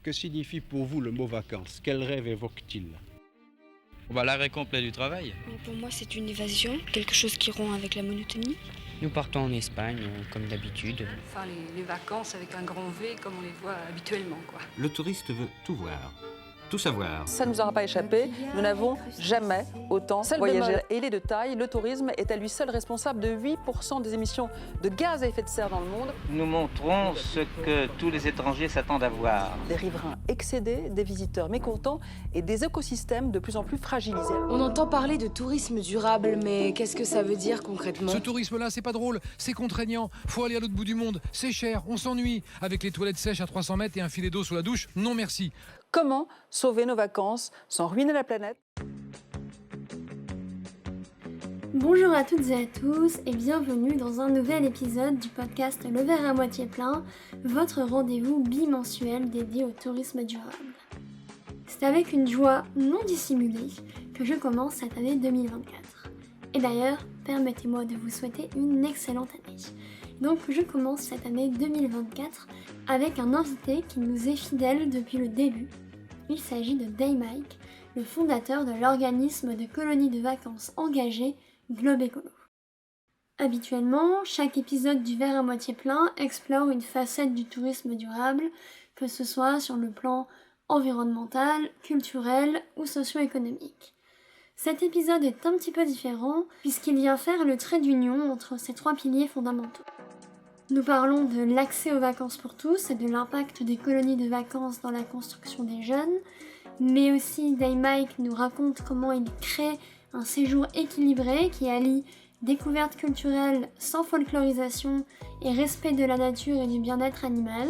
Que signifie pour vous le mot vacances? Quel rêve évoque-t-il? L'arrêt complet du travail. Pour moi, c'est une évasion, quelque chose qui rompt avec la monotonie. Nous partons en Espagne, comme d'habitude. Enfin, les vacances avec un grand V, comme on les voit habituellement, quoi. Le touriste veut tout voir, tout savoir. Ça ne nous aura pas échappé, nous n'avons jamais autant voyagé. Et il est de taille, le tourisme est à lui seul responsable de 8% des émissions de gaz à effet de serre dans le monde. Nous montrons ce que tous les étrangers s'attendent à voir. Des riverains excédés, des visiteurs mécontents et des écosystèmes de plus en plus fragilisés. On entend parler de tourisme durable, mais qu'est-ce que ça veut dire concrètement? Ce tourisme-là, c'est pas drôle, c'est contraignant. Faut aller à l'autre bout du monde, c'est cher, on s'ennuie. Avec les toilettes sèches à 300 mètres et un filet d'eau sous la douche, non merci. Comment sauver nos vacances sans ruiner la planète? Bonjour à toutes et à tous et bienvenue dans un nouvel épisode du podcast Le verre à moitié plein, votre rendez-vous bimensuel dédié au tourisme durable. C'est avec une joie non dissimulée que je commence cette année 2024. Et d'ailleurs, permettez-moi de vous souhaiter une excellente année. Donc je commence cette année 2024 avec un invité qui nous est fidèle depuis le début. Il s'agit de Daymike, le fondateur de l'organisme de colonies de vacances engagées Globe Écolo. Habituellement, chaque épisode du verre à moitié plein explore une facette du tourisme durable, que ce soit sur le plan environnemental, culturel ou socio-économique. Cet épisode est un petit peu différent puisqu'il vient faire le trait d'union entre ces trois piliers fondamentaux. Nous parlons de l'accès aux vacances pour tous et de l'impact des colonies de vacances dans la construction des jeunes, mais aussi Daymike nous raconte comment il crée un séjour équilibré qui allie découverte culturelle sans folklorisation et respect de la nature et du bien-être animal.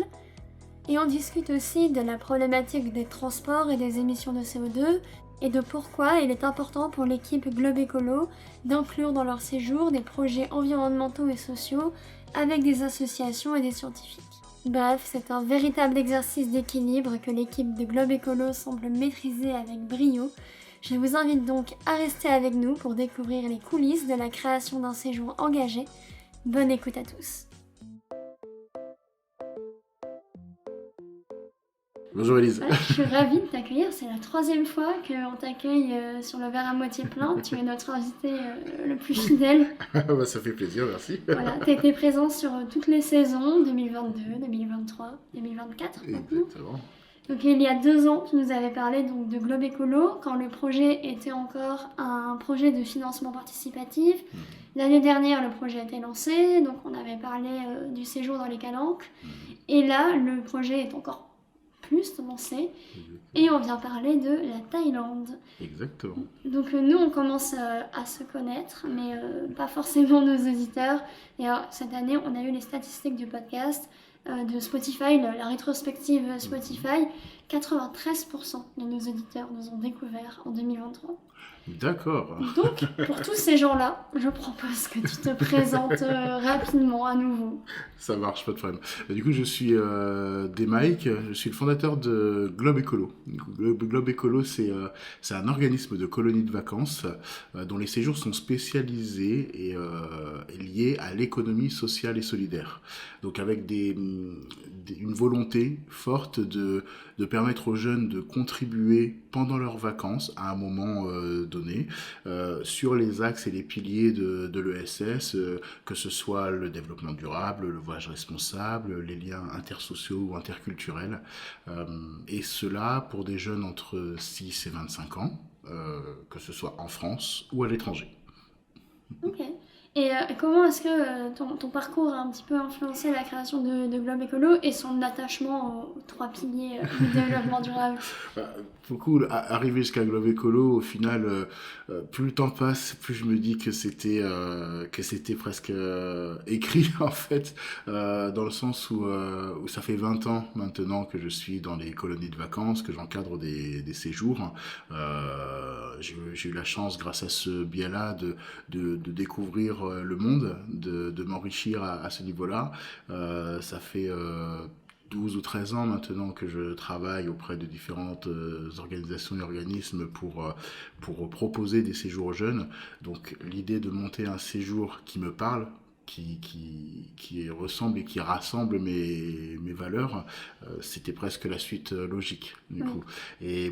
Et on discute aussi de la problématique des transports et des émissions de CO2 et de pourquoi il est important pour l'équipe Globe Écolo d'inclure dans leur séjour des projets environnementaux et sociaux avec des associations et des scientifiques. Bref, c'est un véritable exercice d'équilibre que l'équipe de Globe Écolo semble maîtriser avec brio. Je vous invite donc à rester avec nous pour découvrir les coulisses de la création d'un séjour engagé. Bonne écoute à tous. Bonjour Elise. Je suis ravie de t'accueillir, c'est la 3e fois qu'on t'accueille sur le verre à moitié plein. Tu es notre invité le plus fidèle. Ça fait plaisir, merci. Voilà, tu étais présent sur toutes les saisons, 2022, 2023, 2024 maintenant. Exactement. Donc il y a 2 ans, tu nous avais parlé donc, de Globe Écolo, quand le projet était encore un projet de financement participatif. L'année dernière, le projet a été lancé, donc on avait parlé du séjour dans les calanques. Et là, le projet est encore plus lancé et on vient parler de la Thaïlande. Exactement. Donc nous on commence à se connaître mais pas forcément nos auditeurs et alors, cette année on a eu les statistiques du podcast de Spotify, la rétrospective Spotify. 93% de nos auditeurs nous ont découvert en 2023. D'accord. Donc, pour tous ces gens-là, je propose que tu te présentes rapidement à nouveau. Ça marche, pas de problème. Du coup, je suis Daymike, je suis le fondateur de Globe Écolo. Globe Écolo, c'est un organisme de colonies de vacances dont les séjours sont spécialisés et liés à l'économie sociale et solidaire. Donc, avec une volonté forte de permettre aux jeunes de contribuer pendant leurs vacances à un moment donné sur les axes et les piliers de l'ESS, que ce soit le développement durable, le voyage responsable, les liens intersociaux ou interculturels, et cela pour des jeunes entre 6 et 25 ans, que ce soit en France ou à l'étranger. Ok. Et comment est-ce que ton parcours a un petit peu influencé la création de Globe Écolo et son attachement aux 3 piliers du développement durable? Beaucoup, arrivé jusqu'à Globe Écolo, au final, plus le temps passe, plus je me dis que c'était presque écrit en fait, dans le sens où ça fait 20 ans maintenant que je suis dans les colonies de vacances, que j'encadre des séjours. J'ai eu la chance, grâce à ce biais-là, de découvrir le monde, de m'enrichir à ce niveau-là. Ça fait 12 ou 13 ans maintenant que je travaille auprès de différentes organisations et organismes pour proposer des séjours aux jeunes. Donc l'idée de monter un séjour qui me parle, qui ressemble et qui rassemble mes valeurs, c'était presque la suite logique du coup. Et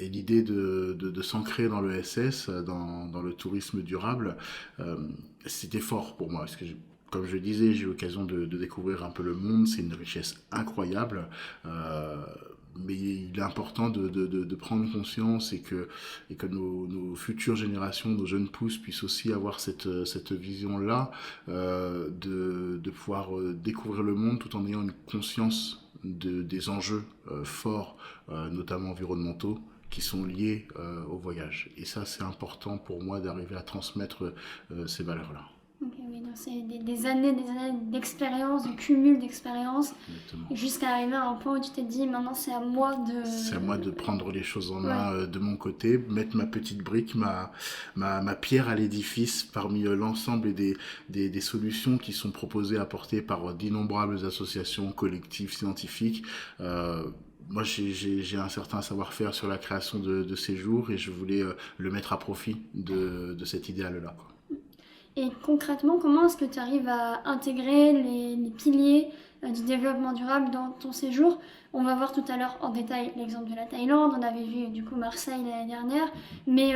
l'idée de s'ancrer dans le SS, dans le tourisme durable, c'était fort pour moi parce que comme je le disais, j'ai eu l'occasion de découvrir un peu le monde, c'est une richesse incroyable. Mais il est important de prendre conscience et que nos futures générations, nos jeunes pousses puissent aussi avoir cette vision-là, de pouvoir découvrir le monde tout en ayant une conscience des enjeux forts, notamment environnementaux, qui sont liés au voyage. Et ça, c'est important pour moi d'arriver à transmettre ces valeurs-là. Ok, oui, donc c'est des années d'expérience, de cumul d'expérience, jusqu'à arriver à un point où tu t'es dit, maintenant c'est à moi de... C'est à moi de prendre les choses en main de mon côté, mettre ma petite brique, ma pierre à l'édifice parmi l'ensemble des solutions qui sont proposées, apportées par d'innombrables associations, collectifs, scientifiques. Moi, j'ai un certain savoir-faire sur la création de séjours et je voulais le mettre à profit de cet idéal-là, quoi. Et concrètement, comment est-ce que tu arrives à intégrer les piliers du développement durable dans ton séjour? On va voir tout à l'heure en détail l'exemple de la Thaïlande, on avait vu du coup Marseille l'année dernière, mais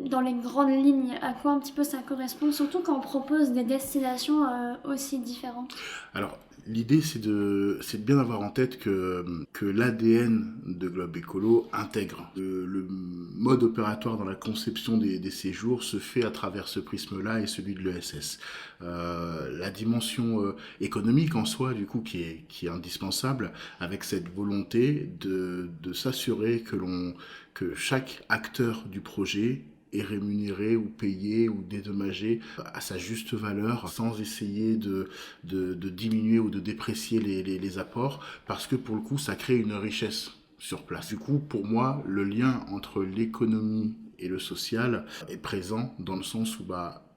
dans les grandes lignes, à quoi un petit peu ça correspond, surtout quand on propose des destinations aussi différentes? Alors, l'idée, c'est de bien avoir en tête que l'ADN de Globe Écolo intègre. Le mode opératoire dans la conception des séjours se fait à travers ce prisme-là et celui de l'ESS. La dimension économique en soi, du coup, qui est indispensable, avec cette volonté de s'assurer que chaque acteur du projet est rémunéré ou payé ou dédommagé à sa juste valeur sans essayer de diminuer ou de déprécier les apports, parce que pour le coup ça crée une richesse sur place. Du coup, pour moi, le lien entre l'économie et le social est présent dans le sens où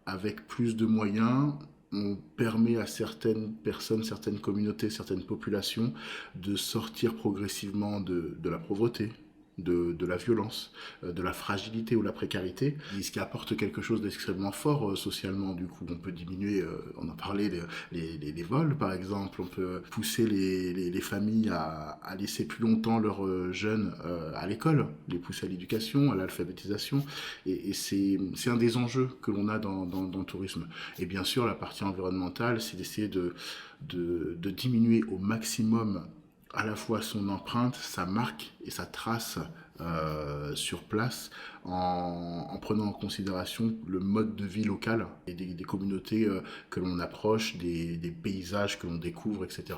avec plus de moyens, on permet à certaines personnes, certaines communautés, certaines populations de sortir progressivement de la pauvreté, de la violence, de la fragilité ou la précarité, ce qui apporte quelque chose d'extrêmement fort socialement. Du coup, on peut diminuer, on en parlait, les vols par exemple, on peut pousser les familles à laisser plus longtemps leurs jeunes à l'école, les pousser à l'éducation, à l'alphabétisation, et c'est un des enjeux que l'on a dans le tourisme. Et bien sûr, la partie environnementale, c'est d'essayer de diminuer au maximum à la fois son empreinte, sa marque et sa trace sur place en prenant en considération le mode de vie local et des communautés que l'on approche, des paysages que l'on découvre, etc.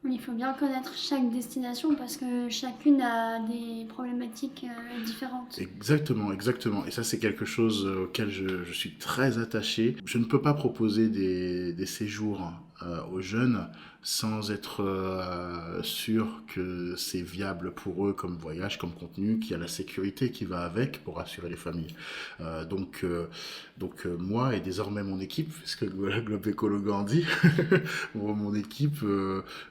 Il faut bien connaître chaque destination parce que chacune a des problématiques différentes. Exactement. Et ça, c'est quelque chose auquel je suis très attaché. Je ne peux pas proposer des séjours aux jeunes sans être sûr que c'est viable pour eux comme voyage, comme contenu, qu'il y a la sécurité qui va avec pour assurer les familles. Donc moi et désormais mon équipe, puisque Globe Écolo grandit, mon équipe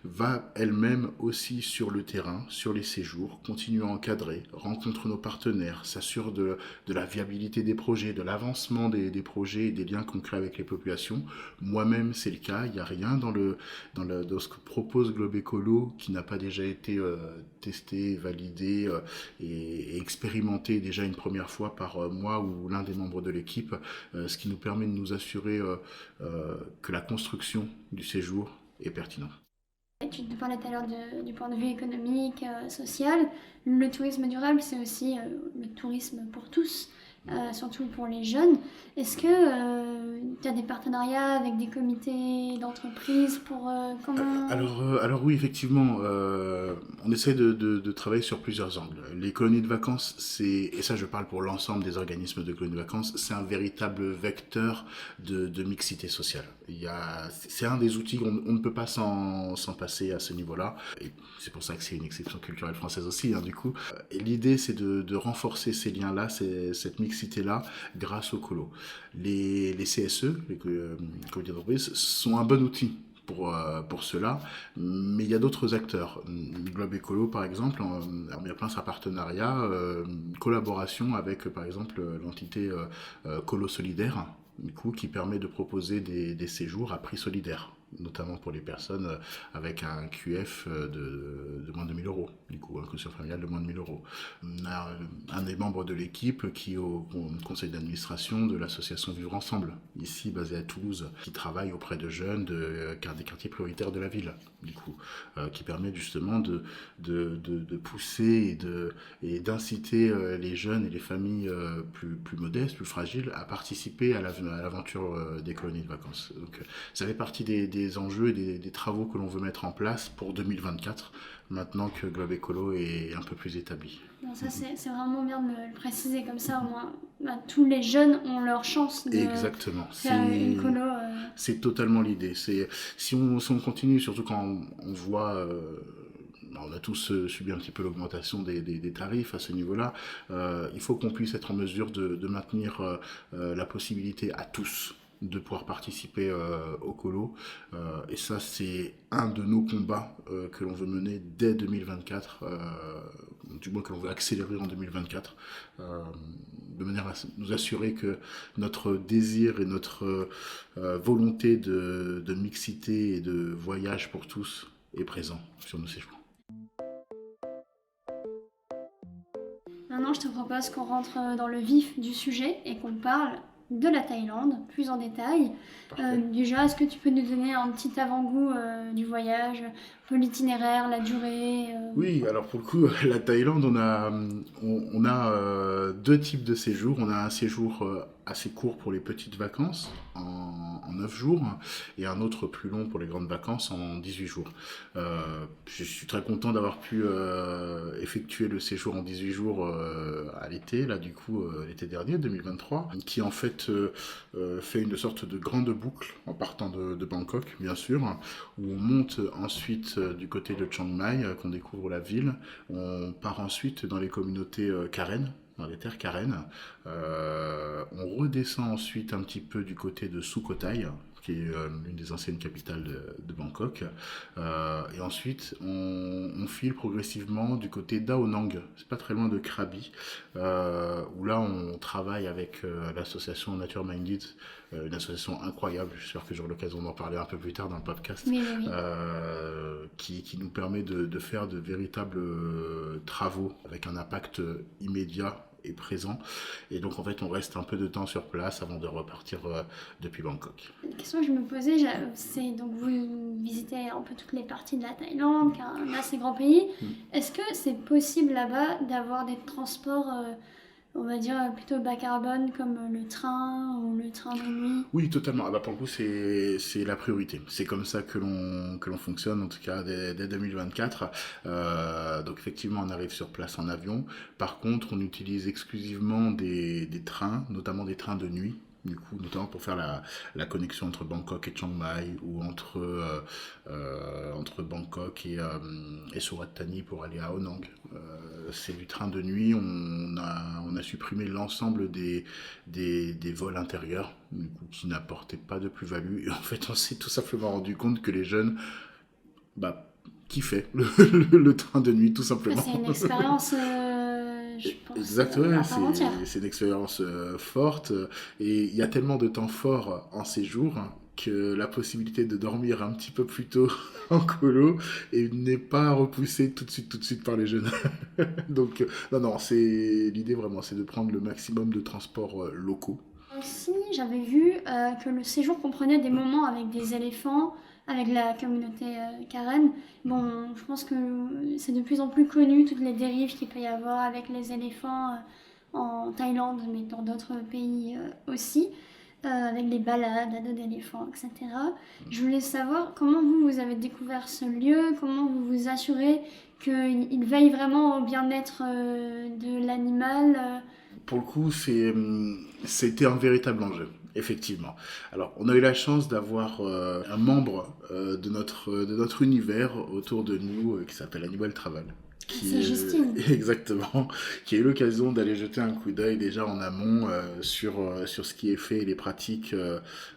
va elle-même aussi sur le terrain, sur les séjours, continue à encadrer, rencontre nos partenaires, s'assure de la viabilité des projets, de l'avancement des projets et des liens concrets avec les populations. Moi-même, c'est le cas, il n'y a rien dans ce que propose Globe Écolo qui n'a pas déjà été testé, validé et expérimenté déjà une première fois par moi ou l'un des membres de l'équipe, ce qui nous permet de nous assurer que la construction du séjour est pertinente. Tu te parlais tout à l'heure du point de vue économique, social. Le tourisme durable, c'est aussi le tourisme pour tous, surtout pour les jeunes. Est-ce que tu as des partenariats avec des comités d'entreprise pour comment... Alors oui, effectivement, on essaie de travailler sur plusieurs angles. Les colonies de vacances, et ça je parle pour l'ensemble des organismes de colonies de vacances, c'est un véritable vecteur de mixité sociale. C'est un des outils, on ne peut pas s'en passer à ce niveau-là. Et c'est pour ça que c'est une exception culturelle française aussi, du coup. Et l'idée, c'est de renforcer ces liens-là, cette mixité-là, grâce au colo. Les CSE, les comités d'entreprise, sont un bon outil pour cela, mais il y a d'autres acteurs. Globe Écolo, par exemple, a mis en place un partenariat, une collaboration avec, par exemple, l'entité Colo Solidaire, du coup, qui permet de proposer des séjours à prix solidaire, notamment pour les personnes avec un QF de moins de 1 000 euros, du coup, un quotient familial de moins de 1 000 euros. On a un des membres de l'équipe qui est au conseil d'administration de l'association Vivre Ensemble, ici basée à Toulouse, qui travaille auprès de jeunes des quartiers prioritaires de la ville, du coup, qui permet justement de pousser et d'inciter les jeunes et les familles plus modestes, plus fragiles, à participer à l'aventure des colonies de vacances. Donc, ça fait partie des enjeux et des travaux que l'on veut mettre en place pour 2024, maintenant que Globe Écolo est un peu plus établi. Bon, ça, c'est vraiment bien de le préciser comme ça, au moins tous les jeunes ont leur chance de Exactement. faire une colo. C'est totalement l'idée. Si on continue, surtout quand on voit... on a tous subi un petit peu l'augmentation des tarifs à ce niveau-là. Il faut qu'on puisse être en mesure de maintenir la possibilité à tous de pouvoir participer au colo. Et ça, c'est un de nos combats que l'on veut mener dès 2024, du moins que l'on veut accélérer en 2024, de manière à nous assurer que notre désir et notre volonté de mixité et de voyage pour tous est présent sur nos séjours. Maintenant, je te propose qu'on rentre dans le vif du sujet et qu'on parle de la Thaïlande, plus en détail. Déjà, est-ce que tu peux nous donner un petit avant-goût du voyage, un peu l'itinéraire, la durée Oui, alors pour le coup, la Thaïlande, on a deux types de séjours. On a un séjour assez court pour les petites vacances, en 9 jours, et un autre plus long pour les grandes vacances en 18 jours. Je suis très content d'avoir pu effectuer le séjour en 18 jours à l'été, là du coup l'été dernier, 2023, qui en fait fait une sorte de grande boucle en partant de Bangkok, bien sûr, où on monte ensuite du côté de Chiang Mai, qu'on découvre la ville. On part ensuite dans les communautés Karen, dans les terres Karen. On redescend ensuite un petit peu du côté de Sukhothai, qui est l'une des anciennes capitales de Bangkok. Et ensuite, on file progressivement du côté d'Ao Nang, c'est pas très loin de Krabi, où là on travaille avec l'association Nature Minded, une association incroyable, j'espère que j'aurai l'occasion d'en parler un peu plus tard dans le podcast, oui. qui nous permet de faire de véritables travaux avec un impact immédiat et présent. Et donc en fait on reste un peu de temps sur place avant de repartir depuis Bangkok. La question que je me posais, c'est donc vous visitez un peu toutes les parties de la Thaïlande, qui est un assez grand pays. Est-ce que c'est possible là-bas d'avoir des transports on va dire plutôt bas carbone comme le train ou le train de nuit? Oui, totalement. Ah bah pour le coup, c'est la priorité. C'est comme ça que l'on fonctionne, en tout cas dès 2024. Donc effectivement, on arrive sur place en avion. Par contre, on utilise exclusivement des trains, notamment des trains de nuit. Du coup, notamment pour faire la connexion entre Bangkok et Chiang Mai, ou entre Bangkok et Surat Thani pour aller à Ao Nang. C'est du train de nuit. On a supprimé l'ensemble des vols intérieurs, du coup, qui n'apportaient pas de plus-value. Et en fait, on s'est tout simplement rendu compte que les jeunes kiffaient le train de nuit, tout simplement. C'est une expérience... je pense, exactement, c'est une expérience forte, et il y a tellement de temps fort en séjour que la possibilité de dormir un petit peu plus tôt en colo n'est pas repoussée tout de suite par les jeunes. Donc non, c'est l'idée vraiment, c'est de prendre le maximum de transports locaux. Aussi, j'avais vu que le séjour comprenait des moments avec des éléphants, avec la communauté Karen. Bon, je pense que c'est de plus en plus connu, toutes les dérives qu'il peut y avoir avec les éléphants en Thaïlande, mais dans d'autres pays aussi, avec les balades à dos d'éléphants, etc. Je voulais savoir comment vous avez découvert ce lieu, comment vous vous assurez qu'il veille vraiment au bien-être de l'animal. Pour le coup, c'était un véritable enjeu. Effectivement. Alors, on a eu la chance d'avoir un membre de notre univers autour de nous qui s'appelle Hannibal Travel, C'est Justine. Exactement, qui a eu l'occasion d'aller jeter un coup d'œil déjà en amont sur ce qui est fait et les pratiques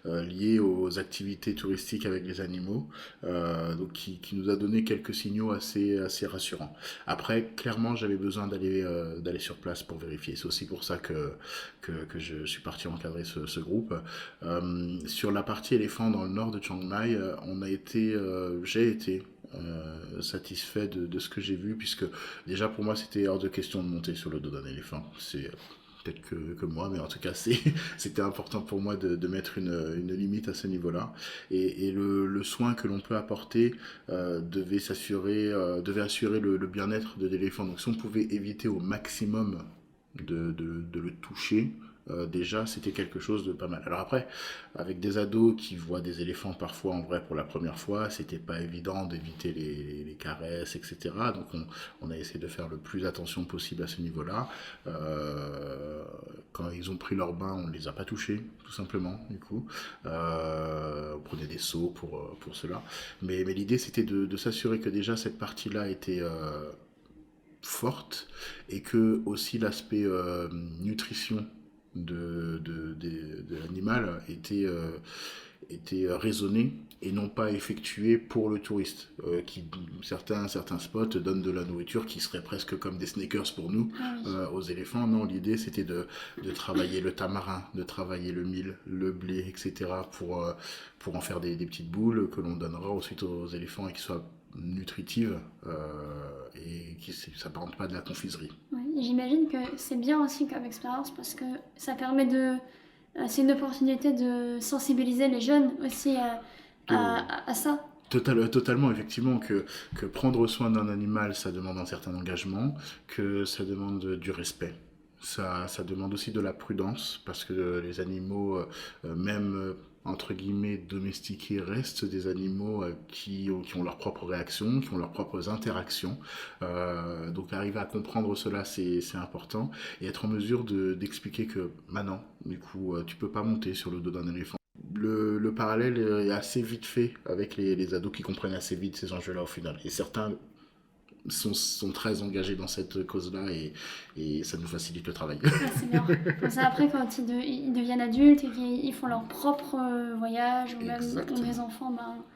liées aux activités touristiques avec les animaux, donc qui nous a donné quelques signaux assez rassurants. Après, clairement, j'avais besoin d'aller sur place pour vérifier. C'est aussi pour ça que je suis parti encadrer ce groupe. Sur la partie éléphant dans le nord de Chiang Mai, j'ai été satisfait de ce que j'ai vu, puisque déjà pour moi c'était hors de question de monter sur le dos d'un éléphant. C'est peut-être que moi, mais en tout cas c'était important pour moi de mettre une limite à ce niveau-là, et le soin que l'on peut apporter devait assurer le bien-être de l'éléphant. Donc si on pouvait éviter au maximum de le toucher, déjà c'était quelque chose de pas mal. Alors après, avec des ados qui voient des éléphants parfois en vrai pour la première fois, c'était pas évident d'éviter les caresses, etc. Donc on a essayé de faire le plus attention possible à ce niveau-là. Quand ils ont pris leur bain, on ne les a pas touchés, tout simplement, du coup. On prenait des seaux pour cela. Mais l'idée c'était de s'assurer que déjà cette partie-là était forte, et que aussi l'aspect nutrition de l'animal était raisonné et non pas effectué pour le touriste. Certains spots donnent de la nourriture qui serait presque comme des sneakers pour nous, aux éléphants. Non, l'idée c'était de travailler le tamarin, de travailler le mil, le blé, etc. pour en faire des petites boules que l'on donnera ensuite aux éléphants et qui soient nutritives et qui ne s'apparentent pas de la confiserie. Oui, j'imagine que c'est bien aussi comme expérience, parce que ça permet c'est une opportunité de sensibiliser les jeunes aussi à ça. Totalement, effectivement, que prendre soin d'un animal, ça demande un certain engagement, que ça demande du respect. Ça demande aussi de la prudence, parce que les animaux, même entre guillemets domestiqués, restent des animaux qui ont leurs propres réactions, qui ont leurs propres interactions. Donc arriver à comprendre cela, c'est important, et être en mesure d'expliquer que maintenant, du coup, tu peux pas monter sur le dos d'un éléphant. Le parallèle est assez vite fait avec les ados qui comprennent assez vite ces enjeux-là au final. Et certains sont très engagés dans cette cause-là, et ça nous facilite le travail. C'est bien. Comme ça, après, quand ils deviennent adultes et qu'ils font leur propre voyage, ou même ont des enfants,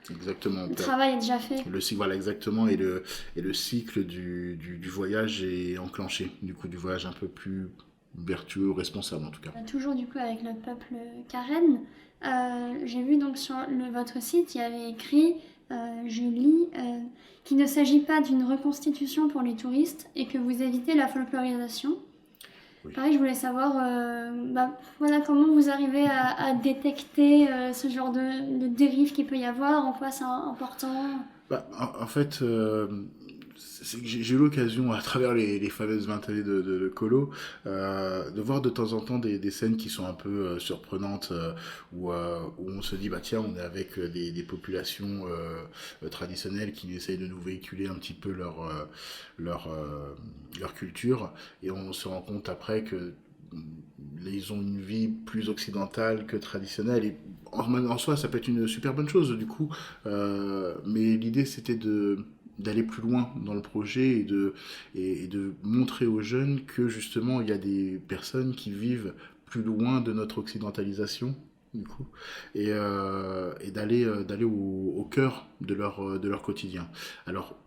Exactement. Le travail est déjà fait. Voilà, exactement. Et le cycle du voyage est enclenché. Du coup, du voyage un peu plus vertueux, responsable en tout cas. Toujours du coup avec le peuple Karen. J'ai vu donc sur votre site, il y avait écrit, je lis, qu'il ne s'agit pas d'une reconstitution pour les touristes et que vous évitez la folklorisation. Oui. Pareil, je voulais savoir comment vous arrivez à détecter ce genre de dérive qu'il peut y avoir, en quoi c'est important. En fait, j'ai eu l'occasion, à travers les fameuses 20 années de colo, de voir de temps en temps des scènes qui sont un peu surprenantes, où on se dit, tiens, on est avec des populations traditionnelles qui essayent de nous véhiculer un petit peu leur culture, et on se rend compte après que ils ont une vie plus occidentale que traditionnelle, et en soi ça peut être une super bonne chose du coup, mais l'idée c'était d'aller plus loin dans le projet et de montrer aux jeunes que justement il y a des personnes qui vivent plus loin de notre occidentalisation du coup, et d'aller au cœur de leur quotidien. Alors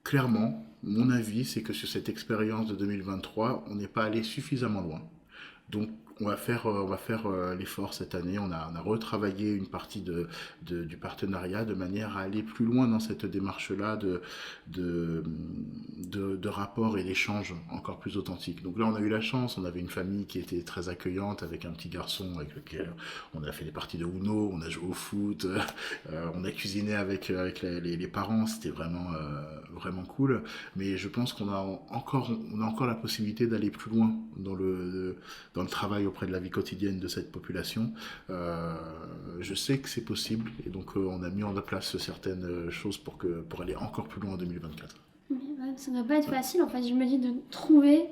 clairement, mon avis c'est que sur cette expérience de 2023, on n'est pas allé suffisamment loin. Donc on va faire l'effort cette année. On a retravaillé une partie du partenariat de manière à aller plus loin dans cette démarche-là de rapport et d'échange encore plus authentique. Donc là, on a eu la chance, on avait une famille qui était très accueillante avec un petit garçon avec lequel on a fait des parties de Uno, on a joué au foot, on a cuisiné avec les parents, c'était vraiment cool. Mais je pense qu'on a encore la possibilité d'aller plus loin dans le travail auprès de la vie quotidienne de cette population. Je sais que c'est possible, et donc on a mis en place certaines choses pour aller encore plus loin en 2024. Ça ne doit pas être facile, en fait, je me dis, de trouver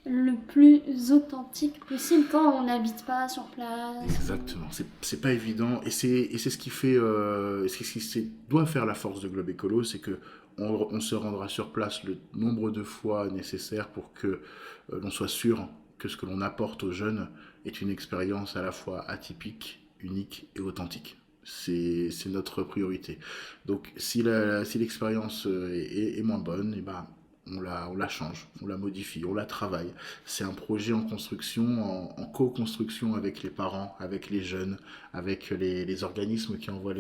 le plus authentique possible quand on n'habite pas sur place. Exactement, c'est pas évident et c'est ce qui fait, doit faire la force de Globe Écolo, c'est que on se rendra sur place le nombre de fois nécessaire pour que l'on soit sûr que ce que l'on apporte aux jeunes est une expérience à la fois atypique, unique et authentique. C'est notre priorité. Donc si l'expérience est moins bonne, et ben, on la change, on la modifie, on la travaille. C'est un projet en construction, en co-construction avec les parents, avec les jeunes, avec les organismes qui envoient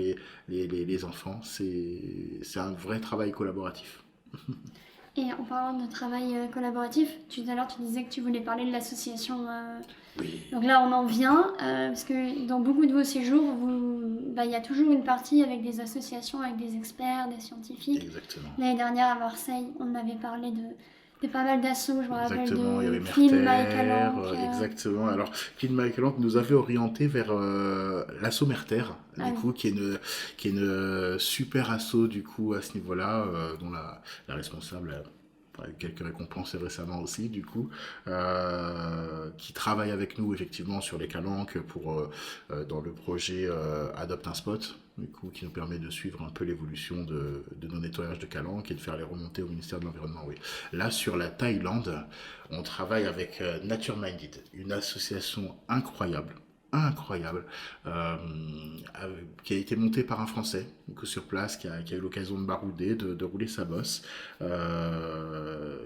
les enfants. C'est un vrai travail collaboratif. Et en parlant de travail collaboratif, tout à l'heure tu disais que tu voulais parler de l'association. Oui. Donc là on en vient, parce que dans beaucoup de vos séjours, il y a toujours une partie avec des associations, avec des experts, des scientifiques. Exactement. L'année dernière à Marseille, on avait parlé de pas mal d'assauts, je me rappelle Exactement, il y avait de Clean My Calanque. Exactement. Alors, Clean My Calanque nous avait orienté vers l'assaut Merter, du coup, qui est une super asso du coup à ce niveau-là, dont la responsable a eu quelques récompenses récemment aussi, du coup, qui travaille avec nous effectivement sur les calanques pour dans le projet Adopte un spot, du coup, qui nous permet de suivre un peu l'évolution de nos nettoyages de calanques et de faire les remontées au ministère de l'Environnement. Oui. Là, sur la Thaïlande, on travaille avec Nature Minded, une association incroyable, qui a été montée par un Français donc sur place, qui a eu l'occasion de barouder, de rouler sa bosse,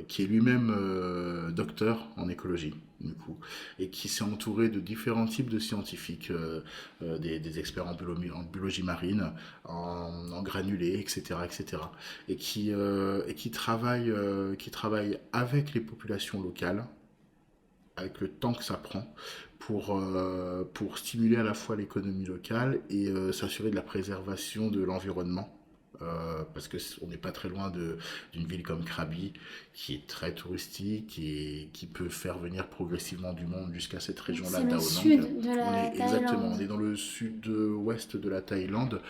qui est lui-même docteur en écologie, du coup, et qui s'est entouré de différents types de scientifiques, des experts en biologie marine, en granulés, etc., et qui travaille avec les populations locales, avec le temps que ça prend, pour stimuler à la fois l'économie locale et s'assurer de la préservation de l'environnement. Parce qu'on n'est pas très loin d'une ville comme Krabi, qui est très touristique et qui peut faire venir progressivement du monde jusqu'à cette région-là d'Ao Nang. C'est le sud de la Thaïlande. Exactement, on est dans le sud-ouest de la Thaïlande,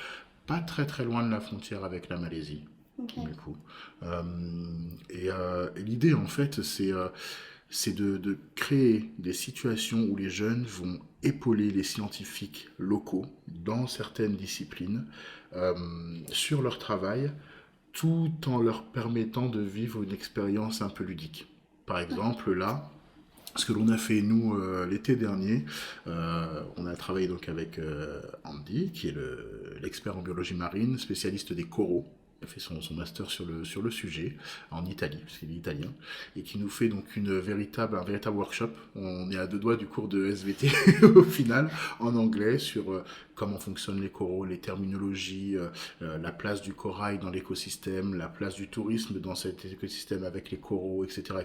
pas très très loin de la frontière avec la Malaisie. Okay. Du coup. Et l'idée en fait, c'est de créer des situations où les jeunes vont épauler les scientifiques locaux dans certaines disciplines sur leur travail, tout en leur permettant de vivre une expérience un peu ludique. Par exemple, là, ce que l'on a fait, nous, l'été dernier, on a travaillé donc avec Andy, qui est l'expert en biologie marine, spécialiste des coraux. Il a fait son master sur le sujet en Italie, parce qu'il est italien, et qui nous fait donc un véritable workshop. On est à 2 doigts du cours de SVT au final, en anglais, sur comment fonctionnent les coraux, les terminologies, la place du corail dans l'écosystème, la place du tourisme dans cet écosystème avec les coraux, etc.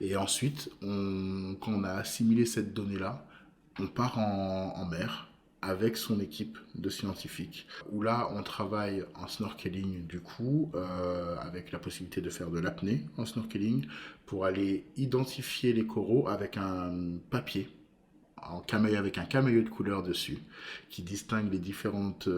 Et ensuite, quand on a assimilé cette donnée-là, on part en mer, avec son équipe de scientifiques, où là on travaille en snorkeling du coup, avec la possibilité de faire de l'apnée en snorkeling, pour aller identifier les coraux avec un papier, avec un camaïeu de couleur dessus, qui distingue les différentes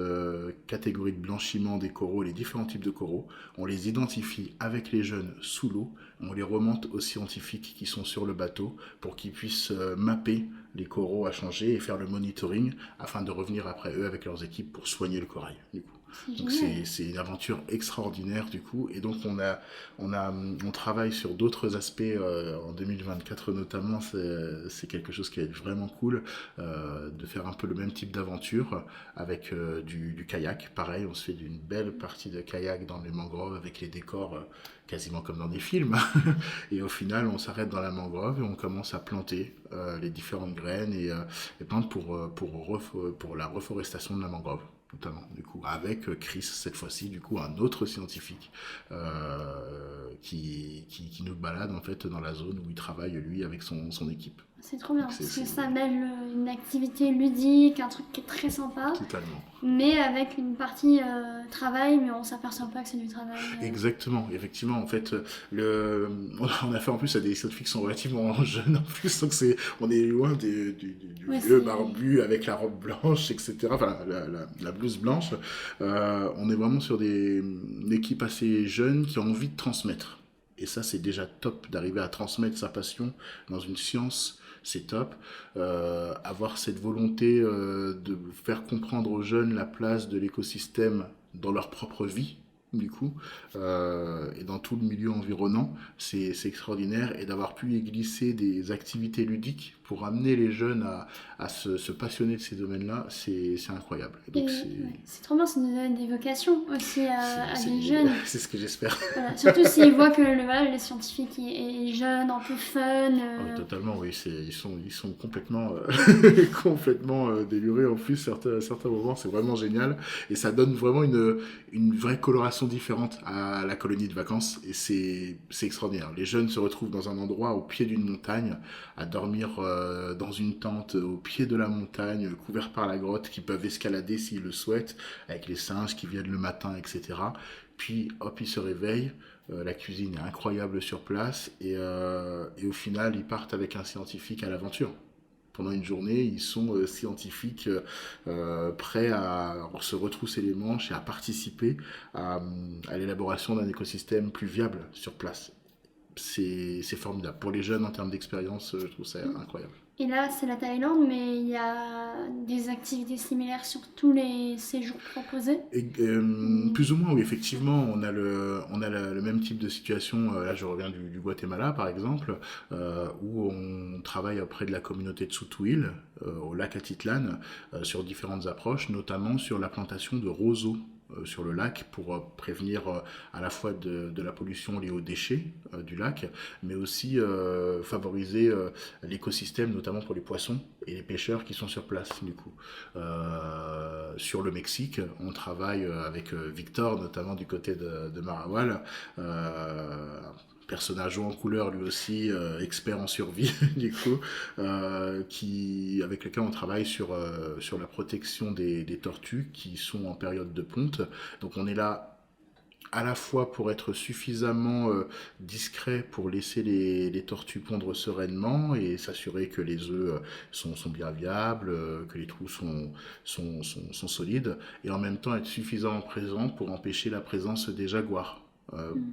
catégories de blanchiment des coraux, les différents types de coraux. On les identifie avec les jeunes sous l'eau, on les remonte aux scientifiques qui sont sur le bateau pour qu'ils puissent mapper les coraux à changer et faire le monitoring afin de revenir après eux avec leurs équipes pour soigner le corail, du coup. Donc c'est une aventure extraordinaire du coup, et donc on travaille sur d'autres aspects en 2024 notamment. C'est quelque chose qui est vraiment cool, de faire un peu le même type d'aventure avec du kayak. Pareil, on se fait d'une belle partie de kayak dans les mangroves avec les décors quasiment comme dans des films et au final on s'arrête dans la mangrove et on commence à planter les différentes graines et plantes pour la reforestation de la mangrove, notamment, du coup, avec Chris, cette fois-ci, du coup, un autre scientifique qui nous balade, en fait, dans la zone où il travaille, lui, avec son équipe. C'est trop bien, parce que ça mêle une activité ludique, un truc qui est très sympa. Totalement. Mais avec une partie travail, mais on s'aperçoit pas que c'est du travail. Exactement, effectivement, en fait, on a fait en plus à des scientifiques qui sont relativement jeunes, en plus, donc on est loin du vieux barbu avec la robe blanche, etc., enfin, la blouse blanche. On est vraiment sur une équipe assez jeune qui a envie de transmettre. Et ça, c'est déjà top, d'arriver à transmettre sa passion dans une science, c'est top. Avoir cette volonté de faire comprendre aux jeunes la place de l'écosystème dans leur propre vie, du coup, et dans tout le milieu environnant, c'est extraordinaire. Et d'avoir pu y glisser des activités ludiques pour amener les jeunes à se passionner de ces domaines-là, c'est incroyable. Et donc, c'est trop bien, ça nous donne des vocations aussi à des jeunes. C'est ce que j'espère. Voilà. Surtout s'ils voient que le scientifique est jeune, un peu fun. Totalement, oui. Ils sont complètement, complètement délurés en plus, certains moments, c'est vraiment génial. Et ça donne vraiment une vraie coloration différente à la colonie de vacances. Et c'est extraordinaire. Les jeunes se retrouvent dans un endroit au pied d'une montagne, à dormir dans une tente au pied de la montagne, couvert par la grotte, qui peuvent escalader s'ils le souhaitent, avec les singes qui viennent le matin, etc. Puis, hop, ils se réveillent, la cuisine est incroyable sur place, et au final, ils partent avec un scientifique à l'aventure. Pendant une journée, ils sont scientifiques prêts à se retrousser les manches et à participer à l'élaboration d'un écosystème plus viable sur place. C'est formidable. Pour les jeunes, en termes d'expérience, je trouve ça incroyable. Et là, c'est la Thaïlande, mais il y a des activités similaires sur tous les séjours proposés. Plus ou moins, oui, effectivement, on a le même type de situation. Là, je reviens du Guatemala, par exemple, où on travaille auprès de la communauté de Tsutuil, au lac Atitlan, sur différentes approches, notamment sur la plantation de roseaux sur le lac pour prévenir à la fois de la pollution liée aux déchets du lac, mais aussi favoriser l'écosystème, notamment pour les poissons et les pêcheurs qui sont sur place, du coup. Sur le Mexique, on travaille avec Victor, notamment du côté de Marawal, personnage haut en couleur lui aussi, expert en survie du coup, avec lequel on travaille sur la protection des tortues qui sont en période de ponte. Donc on est là à la fois pour être suffisamment discret pour laisser les tortues pondre sereinement et s'assurer que les œufs sont bien viables, que les trous sont solides, et en même temps être suffisamment présent pour empêcher la présence des jaguars.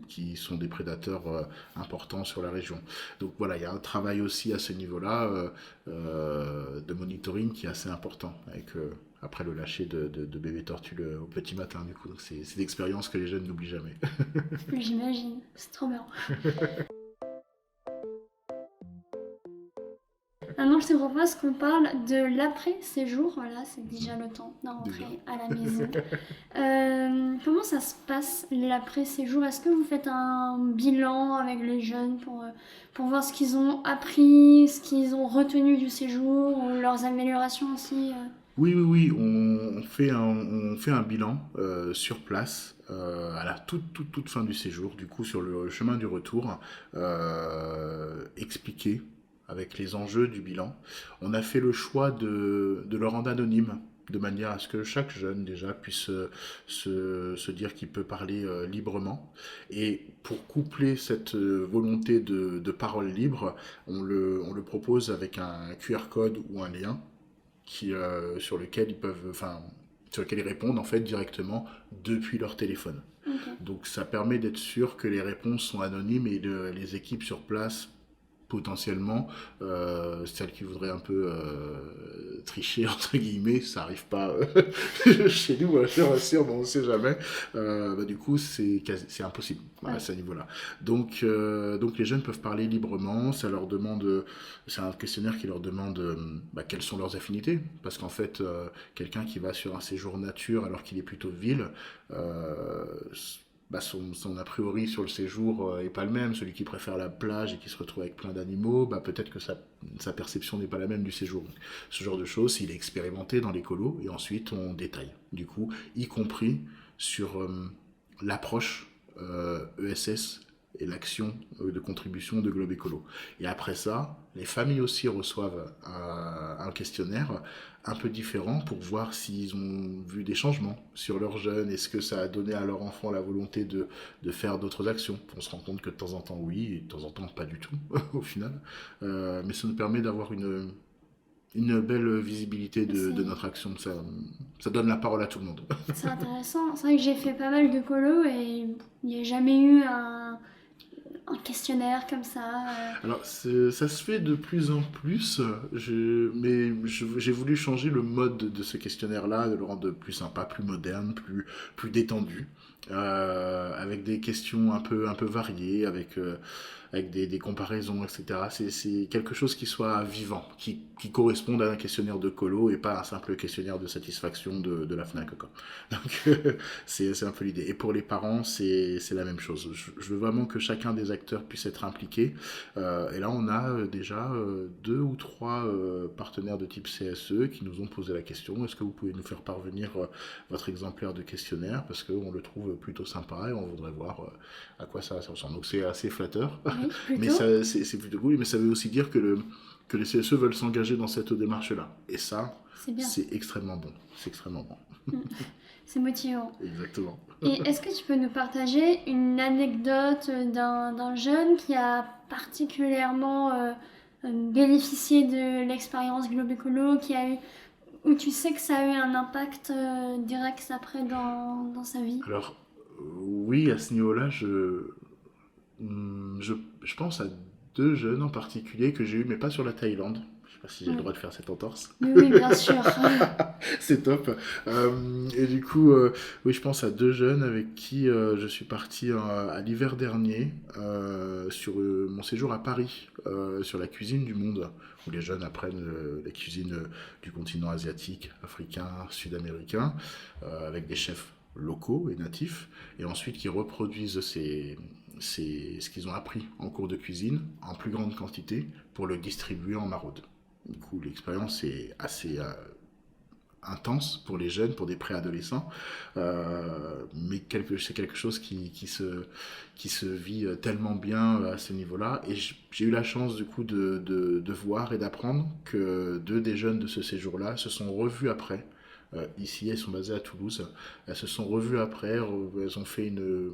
Qui sont des prédateurs importants sur la région. Donc voilà, il y a un travail aussi à ce niveau-là de monitoring qui est assez important, avec après le lâcher de bébés tortues au petit matin, du coup. Donc c'est des expériences que les jeunes n'oublient jamais. J'imagine, c'est trop bien. Maintenant, je te propose qu'on parle de l'après-séjour. Voilà, c'est déjà le temps d'en rentrer à la maison. Comment ça se passe, l'après-séjour? Est-ce que vous faites un bilan avec les jeunes pour voir ce qu'ils ont appris, ce qu'ils ont retenu du séjour, ou leurs améliorations aussi Oui, on fait un bilan sur place à la toute fin du séjour, du coup sur le chemin du retour, expliqué avec les enjeux du bilan. On a fait le choix de le rendre anonyme, de manière à ce que chaque jeune déjà puisse se dire qu'il peut parler librement. Et pour coupler cette volonté de parole libre, on le propose avec un QR code ou un lien sur lequel ils répondent en fait directement depuis leur téléphone. Okay. Donc ça permet d'être sûr que les réponses sont anonymes et les équipes sur place, potentiellement, celles qui voudraient un peu tricher, entre guillemets, ça n'arrive pas chez nous, je rassure, mais on ne sait jamais. Du coup, c'est impossible à ce niveau-là. Donc les jeunes peuvent parler librement, ça leur demande, c'est un questionnaire qui leur demande quelles sont leurs affinités, parce qu'en fait, quelqu'un qui va sur un séjour nature alors qu'il est plutôt ville, son a priori sur le séjour est pas le même. Celui qui préfère la plage et qui se retrouve avec plein d'animaux, peut-être que sa perception n'est pas la même du séjour. Ce genre de choses, il est expérimenté dans l'écolo, et ensuite on détaille, du coup, y compris sur l'approche ESS et l'action de contribution de Globe Écolo. Et après ça, les familles aussi reçoivent un questionnaire un peu différent pour voir s'ils ont vu des changements sur leurs jeunes, est-ce que ça a donné à leur enfant la volonté de faire d'autres actions. On se rend compte que de temps en temps oui, et de temps en temps pas du tout au final, mais ça nous permet d'avoir une belle visibilité de notre action. Ça donne la parole à tout le monde. C'est intéressant, c'est vrai que j'ai fait pas mal de colos et il n'y a jamais eu un questionnaire comme ça Alors, ça se fait de plus en plus, mais j'ai voulu changer le mode de ce questionnaire-là, de le rendre plus sympa, plus moderne, plus détendu, avec des questions un peu variées, avec des comparaisons, etc. C'est quelque chose qui soit vivant, qui corresponde à un questionnaire de colo et pas un simple questionnaire de satisfaction de la FNAC, quoi. Donc, c'est un peu l'idée. Et pour les parents, c'est la même chose. Je veux vraiment que chacun des acteurs puisse être impliqué. Et là, on a déjà 2 ou 3 partenaires de type CSE qui nous ont posé la question, est-ce que vous pouvez nous faire parvenir votre exemplaire de questionnaire, parce qu'on le trouve plutôt sympa et on voudrait voir à quoi ça ressemble. Donc c'est assez flatteur, oui, mais c'est plutôt cool, mais ça veut aussi dire que les CSE veulent s'engager dans cette démarche-là. Et ça, c'est extrêmement bon. C'est extrêmement bon. C'est motivant. Exactement. Et est-ce que tu peux nous partager une anecdote d'un jeune qui a particulièrement bénéficié de l'expérience Globe Écolo, où tu sais que ça a eu un impact direct après dans sa vie? Alors, oui, à ce niveau-là, je pense à 2 jeunes en particulier que j'ai eu, mais pas sur la Thaïlande. Je sais pas si j'ai le droit de faire cette entorse. Oui, bien sûr. C'est top. Et du coup, oui, je pense à 2 jeunes avec qui je suis parti à l'hiver dernier sur mon séjour à Paris, sur la cuisine du monde, où les jeunes apprennent la cuisine du continent asiatique, africain, sud-américain, avec des chefs locaux et natifs, et ensuite qui reproduisent ce qu'ils ont appris en cours de cuisine en plus grande quantité pour le distribuer en maraude. Du coup, l'expérience est assez intense pour les jeunes, pour des préadolescents, mais c'est quelque chose qui se vit tellement bien à ce niveau-là. Et j'ai eu la chance du coup de voir et d'apprendre que 2 des jeunes de ce séjour-là se sont revus après. Ici, elles sont basées à Toulouse. Elles se sont revues après, elles ont fait une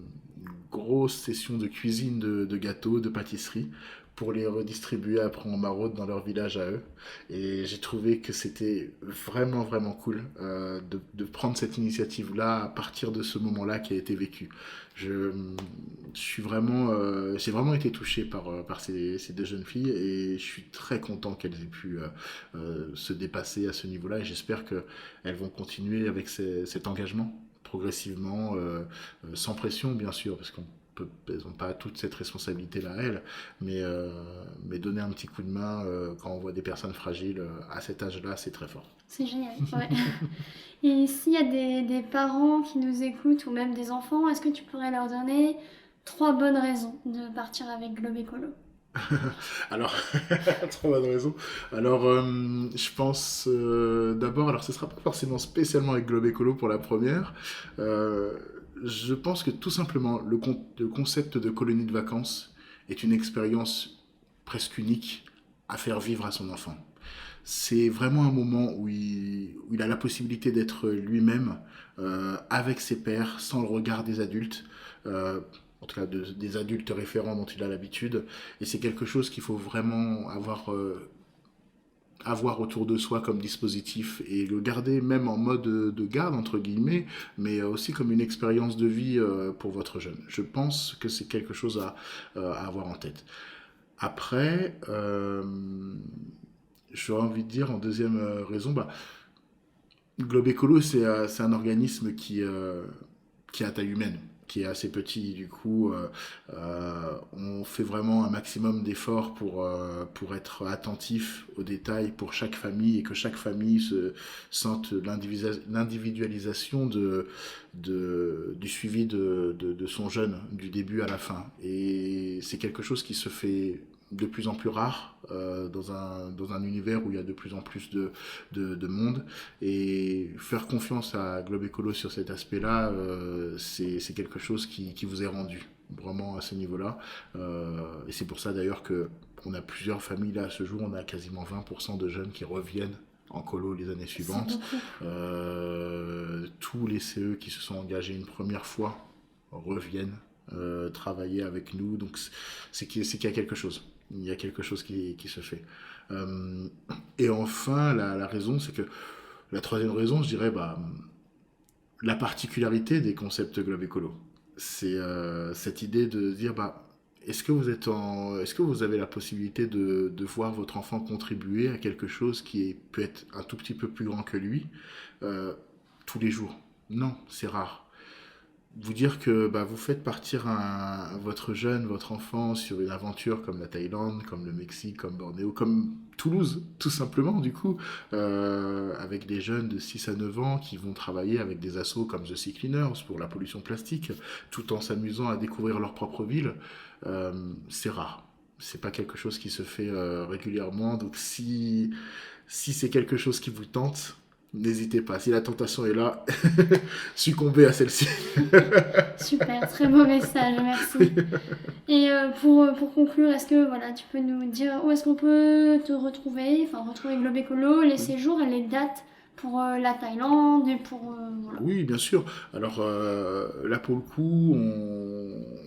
grosse session de cuisine de gâteaux, de pâtisseries, pour les redistribuer après en maraude dans leur village à eux. Et j'ai trouvé que c'était vraiment, vraiment cool de prendre cette initiative-là à partir de ce moment-là qui a été vécu. J'ai vraiment été touché par ces 2 jeunes filles, et je suis très content qu'elles aient pu se dépasser à ce niveau-là, et j'espère qu'elles vont continuer avec cet engagement progressivement, sans pression bien sûr, parce elles n'ont pas toute cette responsabilité-là, elles, mais donner un petit coup de main quand on voit des personnes fragiles à cet âge-là, c'est très fort. C'est génial, ouais. Et s'il y a des parents qui nous écoutent, ou même des enfants, est-ce que tu pourrais leur donner 3 bonnes raisons de partir avec Globe Écolo? Alors, 3 bonnes raisons. Alors, je pense d'abord, alors ce ne sera pas forcément spécialement avec Globe Écolo pour la première. Je pense que tout simplement, le concept de colonie de vacances est une expérience presque unique à faire vivre à son enfant. C'est vraiment un moment où il a la possibilité d'être lui-même, avec ses pairs, sans le regard des adultes, en tout cas des adultes référents dont il a l'habitude. Et c'est quelque chose qu'il faut vraiment avoir autour de soi comme dispositif, et le garder même en mode de garde entre guillemets, mais aussi comme une expérience de vie pour votre jeune. Je pense que c'est quelque chose à avoir en tête. Après, j'aurais envie de dire en deuxième raison, Globe Écolo, c'est un organisme qui a taille humaine, qui est assez petit. Du coup, on fait vraiment un maximum d'efforts pour être attentif aux détails pour chaque famille, et que chaque famille se sente l'individualisation du suivi de son jeune, du début à la fin. Et c'est quelque chose qui se fait de plus en plus rare dans un univers où il y a de plus en plus de monde, et faire confiance à Globe Écolo sur cet aspect-là, c'est quelque chose qui vous est rendu vraiment à ce niveau-là, et c'est pour ça d'ailleurs qu'on a plusieurs familles là à ce jour. On a quasiment 20% de jeunes qui reviennent en colo les années suivantes. Tous les CE qui se sont engagés une première fois reviennent travailler avec nous, donc c'est qu'il y a quelque chose. Il y a quelque chose qui se fait. Et enfin, la raison, c'est que la troisième raison, je dirais, la particularité des concepts Globe Écolo. C'est cette idée de dire, est-ce que vous avez la possibilité de voir votre enfant contribuer à quelque chose qui peut être un tout petit peu plus grand que lui tous les jours? Non, c'est rare. Vous dire que vous faites partir votre enfant sur une aventure comme la Thaïlande, comme le Mexique, comme Bornéo, comme Toulouse, tout simplement, du coup, avec des jeunes de 6 à 9 ans qui vont travailler avec des assos comme The Sea Cleaners pour la pollution plastique, tout en s'amusant à découvrir leur propre ville, c'est rare. C'est pas quelque chose qui se fait régulièrement, donc si c'est quelque chose qui vous tente, n'hésitez pas, si la tentation est là, succombez à celle-ci. Super, très beau message, merci. Et pour conclure, est-ce que tu peux nous dire où est-ce qu'on peut te retrouver Globe Écolo, les séjours et les dates pour la Thaïlande et pour... Oui, bien sûr. Alors là, pour le coup,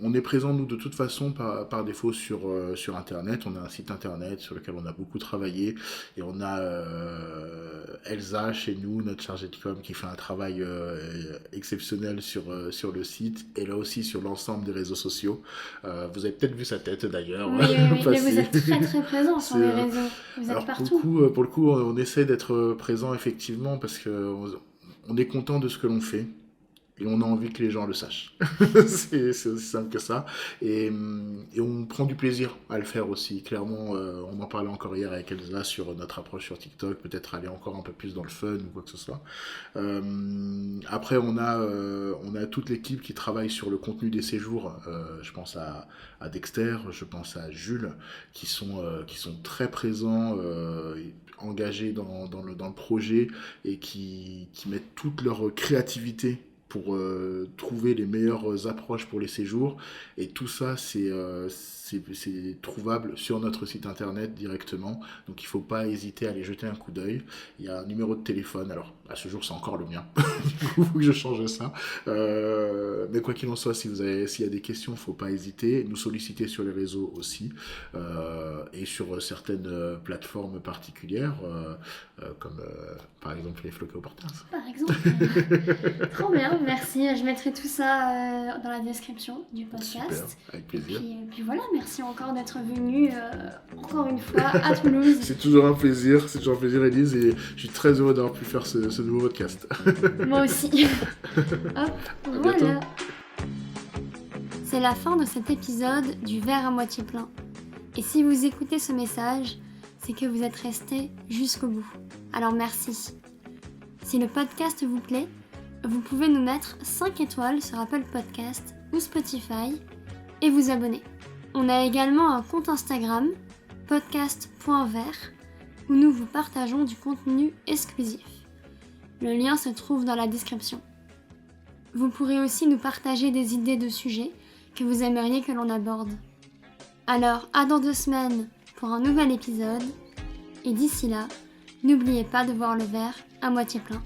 on est présent, nous, de toute façon, par défaut sur Internet. On a un site Internet sur lequel on a beaucoup travaillé. Et on a Elsa, chez nous, notre chargée de com, qui fait un travail exceptionnel sur le site. Et là aussi, sur l'ensemble des réseaux sociaux. Vous avez peut-être vu sa tête, d'ailleurs. Oui, mais vous êtes très, très présent sur les réseaux. Vous êtes partout. Pour le coup, on essaie d'être présent, effectivement, parce qu'on est content de ce que l'on fait et on a envie que les gens le sachent. c'est aussi simple que ça. Et on prend du plaisir à le faire aussi. Clairement, on en parlait encore hier avec Elsa sur notre approche sur TikTok, peut-être aller encore un peu plus dans le fun ou quoi que ce soit. Après, on a toute l'équipe qui travaille sur le contenu des séjours. Je pense à Dexter, je pense à Jules, qui sont très présents, engagés dans le projet et qui mettent toute leur créativité pour trouver les meilleures approches pour les séjours. Et tout ça, c'est trouvable sur notre site internet directement. Donc il ne faut pas hésiter à aller jeter un coup d'œil. Il y a un numéro de téléphone. Alors, à ce jour, c'est encore le mien. Du coup, il faut que je change ça. Mais quoi qu'il en soit, s'il y a des questions, il ne faut pas hésiter. Nous solliciter sur les réseaux aussi. Et sur certaines plateformes particulières, comme par exemple les Floqueoporters. Par exemple. Trop bien, merci. Je mettrai tout ça dans la description du podcast. Super, avec plaisir. Et puis voilà, merci encore d'être venu encore une fois à Toulouse. C'est toujours un plaisir, Élise, et je suis très heureux d'avoir pu faire ce nouveau podcast. Moi aussi. Hop, voilà. C'est la fin de cet épisode du verre à moitié plein. Et si vous écoutez ce message, c'est que vous êtes resté jusqu'au bout. Alors merci. Si le podcast vous plaît, vous pouvez nous mettre 5 étoiles sur Apple Podcast ou Spotify et vous abonner. On a également un compte Instagram, podcast.vert, où nous vous partageons du contenu exclusif. Le lien se trouve dans la description. Vous pourrez aussi nous partager des idées de sujets que vous aimeriez que l'on aborde. Alors, à dans 2 semaines pour un nouvel épisode, et d'ici là, n'oubliez pas de voir le verre à moitié plein.